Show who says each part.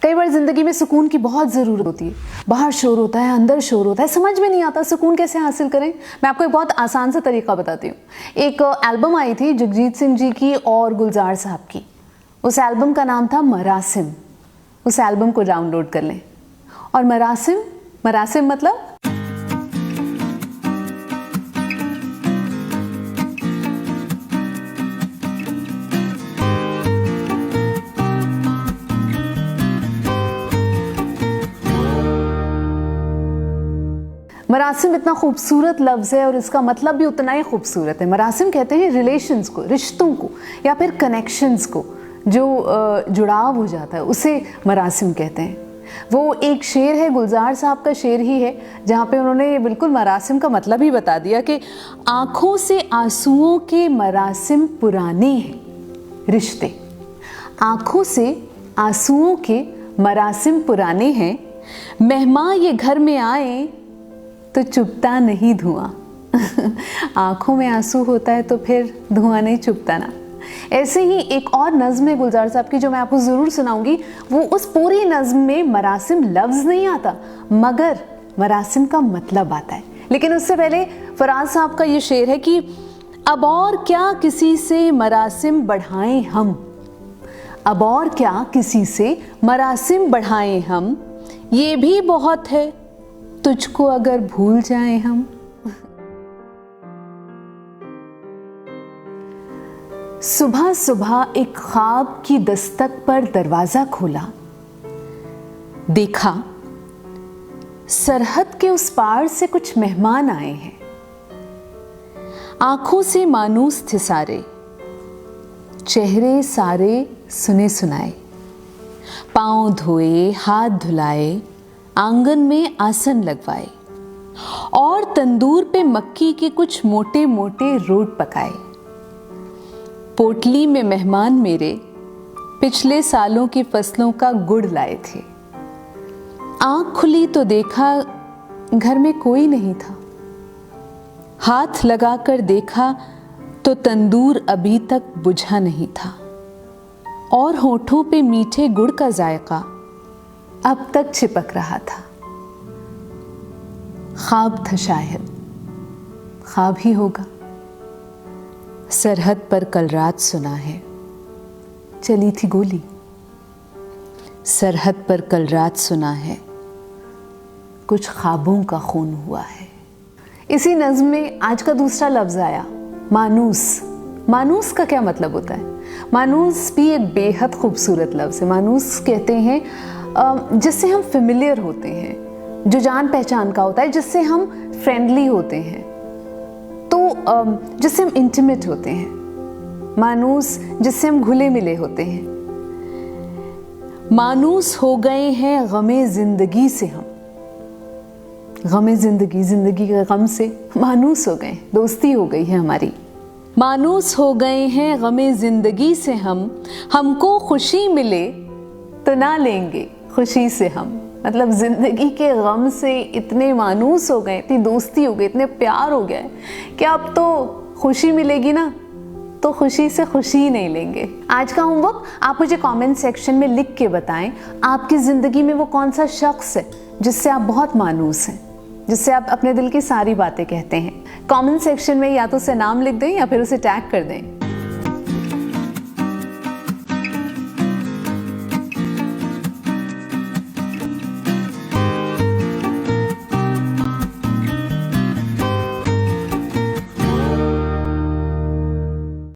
Speaker 1: कई बार जिंदगी में सुकून की बहुत ज़रूरत होती है। बाहर शोर होता है, अंदर शोर होता है, समझ में नहीं आता सुकून कैसे हासिल करें। मैं आपको एक बहुत आसान सा तरीका बताती हूँ। एक एल्बम आई थी जगजीत सिंह जी की और गुलजार साहब की। उस एल्बम का नाम था मरासिम। उस एल्बम को डाउनलोड कर लें। और मरासिम, मरासिम मतलब मरासिम इतना खूबसूरत लफ्ज़ है और इसका मतलब भी उतना ही खूबसूरत है। मरासिम कहते हैं रिलेशंस को, रिश्तों को या फिर कनेक्शंस को, जो जुड़ाव हो जाता है उसे मरासिम कहते हैं। वो एक शेर है, गुलजार साहब का शेर ही है, जहाँ पे उन्होंने ये बिल्कुल मरासिम का मतलब ही बता दिया कि आँखों से आंसुओं के मरासिम पुराने हैं रिश्ते। आँखों से आंसुओं के मरासिम पुराने हैं, मेहमान ये घर में आए तो चुभता नहीं धुआं। आंखों में आंसू होता है तो फिर धुआं नहीं चुभता ना। ऐसे ही एक और नज़्म है गुलजार साहब की जो मैं आपको ज़रूर सुनाऊंगी। वो उस पूरी नज़्म में मरासिम लफ्ज़ नहीं आता मगर मरासिम का मतलब आता है। लेकिन उससे पहले फराज साहब का ये शेर है कि अब और क्या किसी से मरासिम बढ़ाएं हम, अब और क्या किसी से मरासिम बढ़ाएं हम, ये भी बहुत है तुझको अगर भूल जाएं हम। सुबह सुबह एक ख्वाब की दस्तक पर दरवाजा खोला, देखा सरहद के उस पार से कुछ मेहमान आए हैं। आंखों से मानूस थे सारे, चेहरे सारे सुने सुनाए। पांव धोए, हाथ धुलाए, आंगन में आसन लगवाए और तंदूर पे मक्की के कुछ मोटे मोटे रोट पकाए। पोटली में मेहमान मेरे पिछले सालों की फसलों का गुड़ लाए थे। आंख खुली तो देखा घर में कोई नहीं था, हाथ लगाकर देखा तो तंदूर अभी तक बुझा नहीं था और होठों पे मीठे गुड़ का जायका अब तक चिपक रहा था। ख्वाब था शायद, ख्वाब ही होगा। सरहद पर कल रात सुना है चली थी गोली, सरहद पर कल रात सुना है कुछ ख्वाबों का खून हुआ है। इसी नज़्म में आज का दूसरा लफ्ज़ आया मानूस। मानूस का क्या मतलब होता है? मानूस भी एक बेहद खूबसूरत लफ्ज़ है। मानूस कहते हैं जिससे हम फेमिलियर होते हैं, जो जान पहचान का होता है, जिससे हम फ्रेंडली होते हैं, तो जिससे हम इंटीमेट होते हैं। मानूस जिससे हम घुले मिले होते हैं। मानूस हो गए हैं गमे जिंदगी से हम, गमे जिंदगी, जिंदगी के गम से मानूस हो गए, दोस्ती हो गई है हमारी। मानूस हो गए हैं गमे जिंदगी से हम, हमको खुशी मिले तो ना लेंगे खुशी से हम। मतलब जिंदगी के गम से इतने मानूस हो गए, इतनी दोस्ती हो गई, इतने प्यार हो गए कि अब तो खुशी मिलेगी ना तो खुशी से खुशी ही नहीं लेंगे। आज का होमवर्क, आप मुझे कमेंट सेक्शन में लिख के बताएं आपकी ज़िंदगी में वो कौन सा शख्स है जिससे आप बहुत मानूस हैं, जिससे आप अपने दिल की सारी बातें कहते हैं। कमेंट सेक्शन में या तो उसे नाम लिख दें या फिर उसे टैग कर दें।